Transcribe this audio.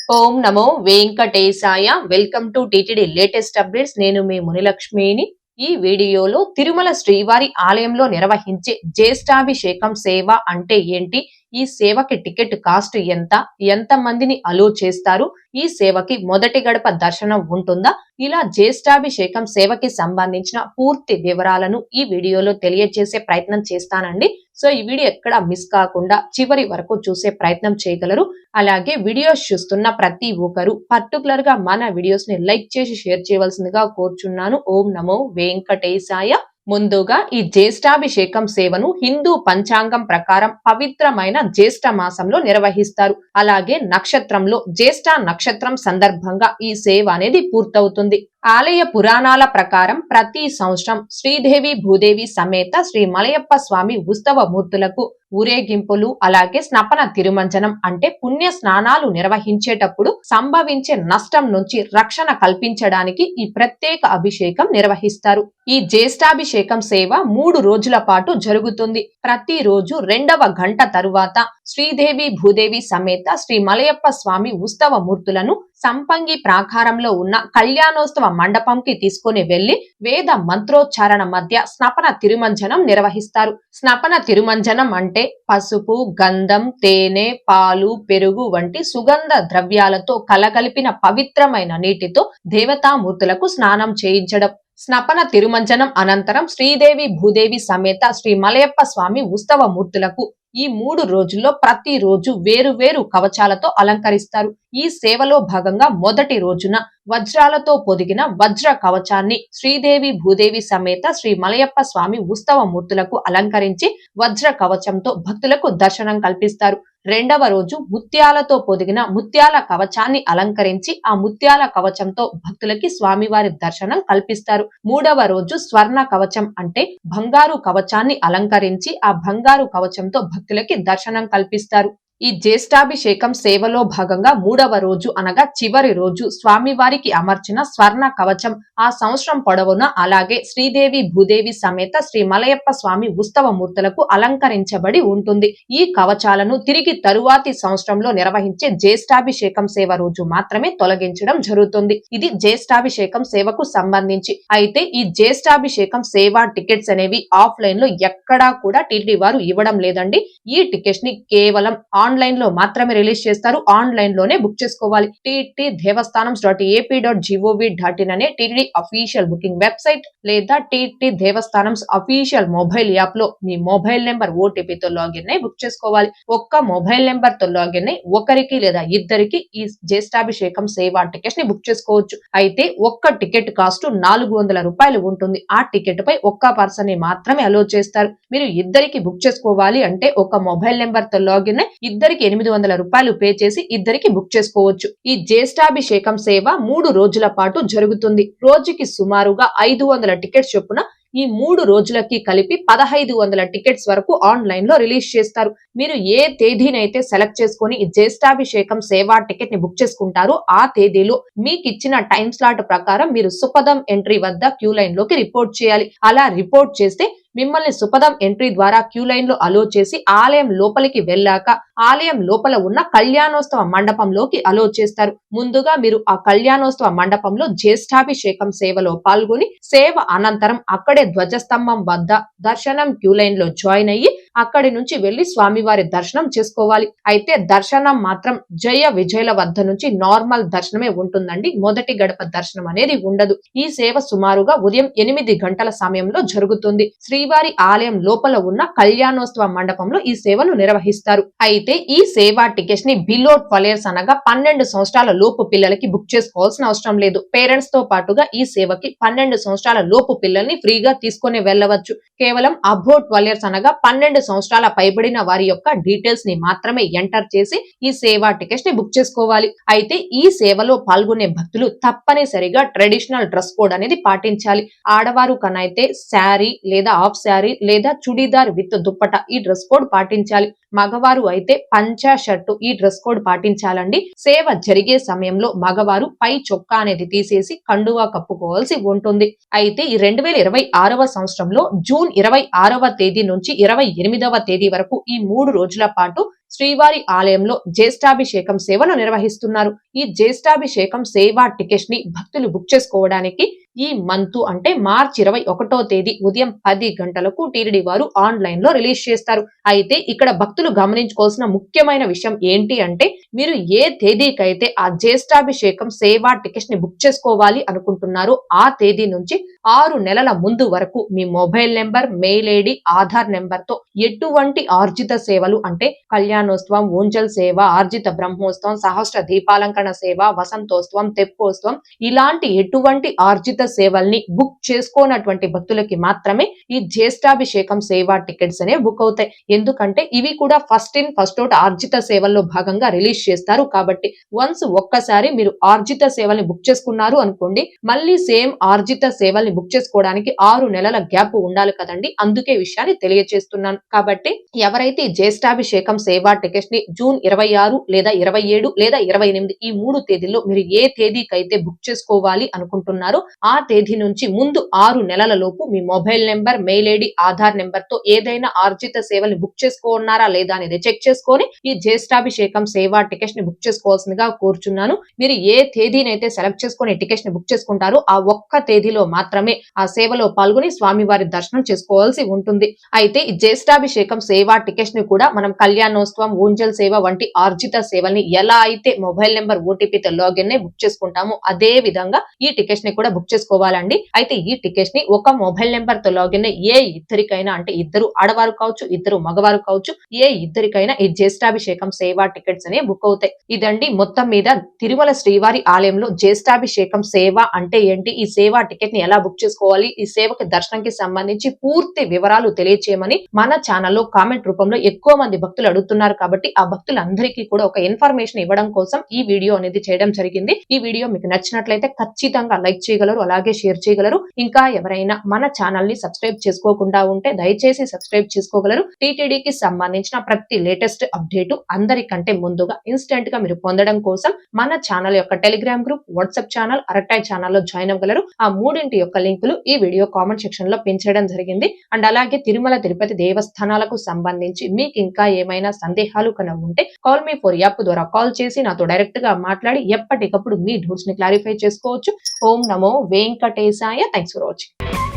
Om Namo Venkatesaya. Welcome to TTD latest updates. నేను మీ మునిలక్ష్మిని. ఈ వీడియోలో తిరుమల శ్రీవారి ఆలయంలో నిర్వహించే జ్యేష్ఠాభిషేకం సేవ అంటే ఏంటి, ఈ సేవకి టికెట్ కాస్ట్ ఎంత, ఎంత మందిని అలో చేస్తారు, ఈ సేవకి మొదటి గడప దర్శనం ఉంటుందా, ఇలా జ్యేష్ఠాభిషేకం సేవకి సంబంధించిన పూర్తి వివరాలను ఈ వీడియోలో తెలియజేసే ప్రయత్నం చేస్తానండి. సో ఈ వీడియో ఎక్కడ మిస్ కాకుండా చివరి వరకు చూసే ప్రయత్నం చేయగలరు. అలాగే వీడియోస్ చూస్తున్న ప్రతి ఒక్కరు పర్టికులర్ గా మన వీడియోస్ ని లైక్ చేసి షేర్ చేయవలసిందిగా కోరుచున్నాను. ఓం నమో వెంకటేశాయ. ముందుగా ఈ జ్యేష్ఠాభిషేకం సేవను హిందూ పంచాంగం ప్రకారం పవిత్రమైన జ్యేష్ఠ మాసంలో నిర్వహిస్తారు. అలాగే నక్షత్రంలో జ్యేష్ఠ నక్షత్రం సందర్భంగా ఈ సేవ అనేది పూర్తవుతుంది. ఆలయ పురాణాల ప్రకారం ప్రతి సంవత్సరం శ్రీదేవి భూదేవి సమేత శ్రీ మలయప్ప స్వామి ఉత్సవ మూర్తులకు ఊరేగింపులు అలాగే స్నపన తిరుమంజనం అంటే పుణ్య స్నానాలు నిర్వహించేటప్పుడు సంభవించే నష్టం నుంచి రక్షణ కల్పించడానికి ఈ ప్రత్యేక అభిషేకం నిర్వహిస్తారు. ఈ జ్యేష్ఠాభిషేకం సేవ 3 రోజుల పాటు జరుగుతుంది. ప్రతి రోజు 2వ గంట తరువాత శ్రీదేవి భూదేవి సమేత శ్రీ మలయప్ప స్వామి ఉత్సవ మూర్తులను సంపంగి ప్రాకారంలో ఉన్న కళ్యాణోత్సవ మండపంకి తీసుకుని వెళ్లి వేద మంత్రోచ్చారణ మధ్య స్నపన తిరుమంజనం నిర్వహిస్తారు. స్నపన తిరుమంజనం అంటే పసుపు, గంధం, తేనె, పాలు, పెరుగు వంటి సుగంధ ద్రవ్యాలతో కలగలిపిన పవిత్రమైన నీటితో దేవతామూర్తులకు స్నానం చేయించడం. స్నపన తిరుమంజనం అనంతరం శ్రీదేవి భూదేవి సమేత శ్రీ మలయప్ప స్వామి ఉత్సవ మూర్తులకు ఈ 3 రోజుల్లో ప్రతి రోజు వేరు వేరు కవచాలతో అలంకరిస్తారు. ఈ సేవలో భాగంగా మొదటి రోజున వజ్రాలతో పొదిగిన వజ్ర కవచాన్ని శ్రీదేవి భూదేవి సమేత శ్రీ మలయప్ప స్వామి ఉత్సవ మూర్తులకు అలంకరించి వజ్ర కవచంతో భక్తులకు దర్శనం కల్పిస్తారు. 2వ రోజు ముత్యాలతో పొదిగిన ముత్యాల కవచాన్ని అలంకరించి ఆ ముత్యాల కవచంతో భక్తులకి స్వామివారి దర్శనం కల్పిస్తారు. 3వ రోజు స్వర్ణ కవచం అంటే బంగారు కవచాన్ని అలంకరించి ఆ బంగారు కవచంతో భక్తులకి దర్శనం కల్పిస్తారు. ఈ జ్యేష్ఠాభిషేకం సేవలో భాగంగా 3వ రోజు అనగా చివరి రోజు స్వామివారికి అమర్చిన స్వర్ణ కవచం ఆ సంవత్సరం పొడవునా అలాగే శ్రీదేవి భూదేవి సమేత శ్రీ మలయప్ప స్వామి ఉత్సవ మూర్తులకు అలంకరించబడి ఉంటుంది. ఈ కవచాలను తిరిగి తరువాతి సంవత్సరంలో నిర్వహించే జ్యేష్ఠాభిషేకం సేవ రోజు మాత్రమే తొలగించడం జరుగుతుంది. ఇది జ్యేష్ఠాభిషేకం సేవకు సంబంధించి. అయితే ఈ జ్యేష్ఠాభిషేకం సేవ టికెట్స్ అనేవి ఆఫ్లైన్ లో ఎక్కడా కూడా టీటీడీ వారు ఇవ్వడం లేదండి. ఈ టికెట్స్ ని కేవలం ఆన్లైన్ లో మాత్రమే రిలీజ్ చేస్తారు. ఆన్లైన్ లోనే బుక్ చేసుకోవాలి. ttdevastanams.ap.gov.in అనే టీటీడీ అఫీషియల్ బుకింగ్ వెబ్సైట్ లేదా TTD Devasthanams official mobile app లో మీ మొబైల్ నెంబర్ ఓటీపీతో లాగిన్ అయి బుక్ చేసుకోవాలి. ఒక్క మొబైల్ నెంబర్ తో లాగిన్ అయి ఒకరికి లేదా ఇద్దరికి ఈ జ్యేష్ఠాభిషేకం సేవా టికెట్స్ ని బుక్ చేసుకోవచ్చు. అయితే ఒక్క టికెట్ కాస్ట్ 400 రూపాయలు ఉంటుంది. ఆ టికెట్ పై ఒక్క పర్సన్ ని మాత్రమే అలో చేస్తారు. మీరు ఇద్దరికి బుక్ చేసుకోవాలి అంటే ఒక మొబైల్ నెంబర్ తో లాగిన్ అయి ఇద్దరికి 800 రూపాయలు పే చేసి ఇద్దరికి బుక్ చేసుకోవచ్చు. ఈ జ్యేష్ఠాభిషేకం సేవ 3 రోజుల పాటు జరుగుతుంది. రోజుకి సుమారుగా 500 టికెట్స్ చొప్పున ఈ 3 రోజులకి కలిపి 1500 టికెట్స్ వరకు ఆన్లైన్ లో రిలీజ్ చేస్తారు. మీరు ఏ తేదీనైతే సెలెక్ట్ చేసుకుని ఈ జ్యేష్ఠాభిషేకం సేవా టికెట్ ని బుక్ చేసుకుంటారో ఆ తేదీలో మీకు ఇచ్చిన టైం స్లాట్ ప్రకారం మీరు సుపదం ఎంట్రీ వద్ద క్యూ లైన్ లోకి రిపోర్ట్ చేయాలి. అలా రిపోర్ట్ చేస్తే మిమ్మల్ని సుపదం ఎంట్రీ ద్వారా క్యూ లైన్ లో అలో చేసి ఆలయం లోపలికి వెళ్ళాక ఆలయం లోపల ఉన్న కళ్యాణోత్సవ మండపంలోకి అలో చేస్తారు. ముందుగా మీరు ఆ కళ్యాణోత్సవ మండపంలో జ్యేష్ఠాభిషేకం సేవలో పాల్గొని సేవ అనంతరం అక్కడే ధ్వజస్తంభం వద్ద దర్శనం క్యూ లైన్ లో జాయిన్ అయ్యి అక్కడి నుంచి వెళ్లి స్వామివారి దర్శనం చేసుకోవాలి. అయితే దర్శనం మాత్రం జయ విజయల వద్ద నుంచి నార్మల్ దర్శనమే ఉంటుందండి. మొదటి గడప దర్శనం అనేది ఉండదు. ఈ సేవ సుమారుగా ఉదయం 8 గంటల సమయంలో జరుగుతుంది. శ్రీవారి ఆలయం లోపల ఉన్న కళ్యాణోత్సవ మండపంలో ఈ సేవను నిర్వహిస్తారు. అయితే ఈ సేవా టికెట్స్ ని బిలో 12 years అనగా 12 సంవత్సరాల లోపు పిల్లలకి బుక్ చేసుకోవాల్సిన అవసరం లేదు. పేరెంట్స్ తో పాటుగా ఈ సేవకి 12 సంవత్సరాల లోపు పిల్లల్ని ఫ్రీగా తీసుకొని వెళ్ళవచ్చు. కేవలం అబౌ 12 years అనగా 12 సంవత్సరాల పైబడిన వారి యొక్క డీటెయిల్స్ ని మాత్రమే ఎంటర్ చేసి ఈ సేవా టికెట్స్ ని బుక్ చేసుకోవాలి. అయితే ఈ సేవలో పాల్గొనే భక్తులు తప్పనిసరిగా ట్రెడిషనల్ డ్రెస్ కోడ్ అనేది పాటించాలి. ఆడవారు కనైతే శారీ లేదా హాఫ్ శారీ లేదా చుడీదార్ విత్ దుప్పట ఈ డ్రెస్ కోడ్ పాటించాలి. మగవారు అయితే పంచా షర్టు ఈ డ్రెస్ కోడ్ పాటించాలండి. సేవ జరిగే సమయంలో మగవారు పై చొక్కా అనేది తీసేసి కండువా కప్పుకోవాల్సి ఉంటుంది. అయితే ఈ 2026వ సంవత్సరంలో జూన్ 26వ తేదీ నుంచి 28వ తేదీ వరకు ఈ 3 రోజుల పాటు శ్రీవారి ఆలయంలో జ్యేష్ఠాభిషేకం సేవను నిర్వహిస్తున్నారు. ఈ జ్యేష్ఠాభిషేకం సేవా టికెట్స్ ని భక్తులు బుక్ చేసుకోవడానికి ఈ మంత్ అంటే మార్చి 21వ తేదీ ఉదయం 10 గంటలకు టీటీడీ వారు ఆన్లైన్ లో రిలీజ్ చేస్తారు. అయితే ఇక్కడ భక్తులు గమనించుకోవాల్సిన ముఖ్యమైన విషయం ఏంటి అంటే మీరు ఏ తేదీకైతే ఆ జ్యేష్ఠాభిషేకం సేవా టికెట్స్ ని బుక్ చేసుకోవాలి అనుకుంటున్నారో ఆ తేదీ నుంచి 6 నెలల ముందు వరకు మీ mobile number, mail ID, Aadhaar number తో ఎటువంటి ఆర్జిత సేవలు అంటే కళ్యాణోత్సవం, ఊంజల్ సేవ, ఆర్జిత బ్రహ్మోత్సవం, సహస్ర దీపాలంకరణ సేవ, వసంతోత్సవం, తెప్పోత్సవం ఇలాంటి ఎటువంటి ఆర్జిత సేవల్ని బుక్ చేసుకోనటువంటి భక్తులకి మాత్రమే ఈ జ్యేష్ఠాభిషేకం సేవా టికెట్స్ అనేవి బుక్ అవుతాయి. ఎందుకంటే ఇవి కూడా ఫస్ట్ ఇన్ ఫస్ట్ అవుట్ ఆర్జిత సేవల్లో భాగంగా రిలీజ్ చేస్తారు. కాబట్టి వన్స్ ఒక్కసారి మీరు ఆర్జిత సేవల్ని బుక్ చేసుకున్నారు అనుకోండి, మళ్ళీ సేమ్ ఆర్జిత సేవల్ని బుక్ చేసుకోవడానికి 6 నెలల గ్యాప్ ఉండాలి కదండి. అందుకే విషయాన్ని తెలియజేస్తున్నాను. కాబట్టి ఎవరైతే ఈ జ్యేష్ఠాభిషేకం సేవా టికెట్స్ ని జూన్ 26 లేదా 27 లేదా 28 ఈ 3 తేదీల్లో మీరు ఏ తేదీకైతే బుక్ చేసుకోవాలి అనుకుంటున్నారో ఆ తేదీ నుంచి ముందు 6 నెలల లోపు మీ mobile number, mail ID, Aadhaar number తో ఏదైనా ఆర్జిత సేవల్ని బుక్ చేసుకున్నారా లేదా అనేది చెక్ చేసుకొని ఈ జ్యేష్ఠాభిషేకం సేవా టికెట్స్ ని బుక్ చేసుకోవాల్సిందిగా కోరుచున్నాను. మీరు ఏ తేదీనైతే సెలెక్ట్ చేసుకుని టికెట్స్ ని బుక్ చేసుకుంటారో ఆ ఒక్క తేదీలో మాత్రమే ఆ సేవలో పాల్గొని స్వామివారి దర్శనం చేసుకోవాల్సి ఉంటుంది. అయితే ఈ జ్యేష్ఠాభిషేకం సేవా టికెట్స్ ని కూడా మనం కళ్యాణోత్సవం, ఊంజల్ సేవ వంటి ఆర్జిత సేవల్ని ఎలా అయితే మొబైల్ నెంబర్, ఓటీపీతో లాగిన్ బుక్ చేసుకుంటామో అదే విధంగా ఈ టికెట్స్ ని కూడా బుక్ చేసుకోవాలండి. అయితే ఈ టికెట్స్ ని ఒక మొబైల్ నెంబర్ తో లాగిన్ ఏ ఇద్దరికైనా అంటే ఇద్దరు ఆడవారు కావచ్చు, ఇద్దరు మగవారు కావచ్చు, ఏ ఇద్దరికైనా ఈ జ్యేష్ఠాభిషేకం సేవా టికెట్స్ అనేవి బుక్ అవుతాయి. ఇదండి మొత్తం మీద తిరుమల శ్రీవారి ఆలయంలో జ్యేష్ఠాభిషేకం సేవ అంటే ఏంటి, ఈ సేవా టికెట్ ని ఎలా బుక్ చేసుకోవాలి, ఈ సేవకి దర్శనంకి సంబంధించి పూర్తి వివరాలు తెలియచేయమని మన ఛానల్లో కామెంట్ రూపంలో ఎక్కువ మంది భక్తులు అడుగుతున్నారు. కాబట్టి ఆ భక్తులందరికీ కూడా ఒక ఇన్ఫర్మేషన్ ఇవ్వడం కోసం ఈ వీడియో అనేది చేయడం జరిగింది. ఈ వీడియో మీకు నచ్చినట్లయితే ఖచ్చితంగా లైక్ చేయగలరు, అలాగే షేర్ చేయగలరు. ఇంకా ఎవరైనా మన ఛానల్ ని సబ్స్క్రైబ్ చేసుకోకుండా ఉంటే దయచేసి సబ్స్క్రైబ్ చేసుకోగలరు. టీటీడీకి సంబంధించిన ప్రతి లేటెస్ట్ అప్డేట్ అందరికంటే ముందుగా ఇన్స్టెంట్ గా మీరు పొందడం కోసం మన ఛానల్ యొక్క టెలిగ్రామ్ గ్రూప్, వాట్సాప్ ఛానల్, అరటాయ్ ఛానల్లో జాయిన్ అవ్వగలరు. ఆ మూడింటి యొక్క లింకులు ఈ వీడియో కామెంట్ సెక్షన్ లో పిన్ చేయడం జరిగింది. అండ్ అలాగే తిరుమల తిరుపతి దేవస్థానాలకు సంబంధించి మీకు ఇంకా ఏమైనా సందేహాలు కనుక ఉంటే కాల్ మీ ఫర్ యాప్ ద్వారా కాల్ చేసి నాతో డైరెక్ట్ గా మాట్లాడి ఎప్పటికప్పుడు మీ డౌట్స్ ని క్లారిఫై చేసుకోవచ్చు. ఓం నమో వెంకటేశాయ. Thanks for watching.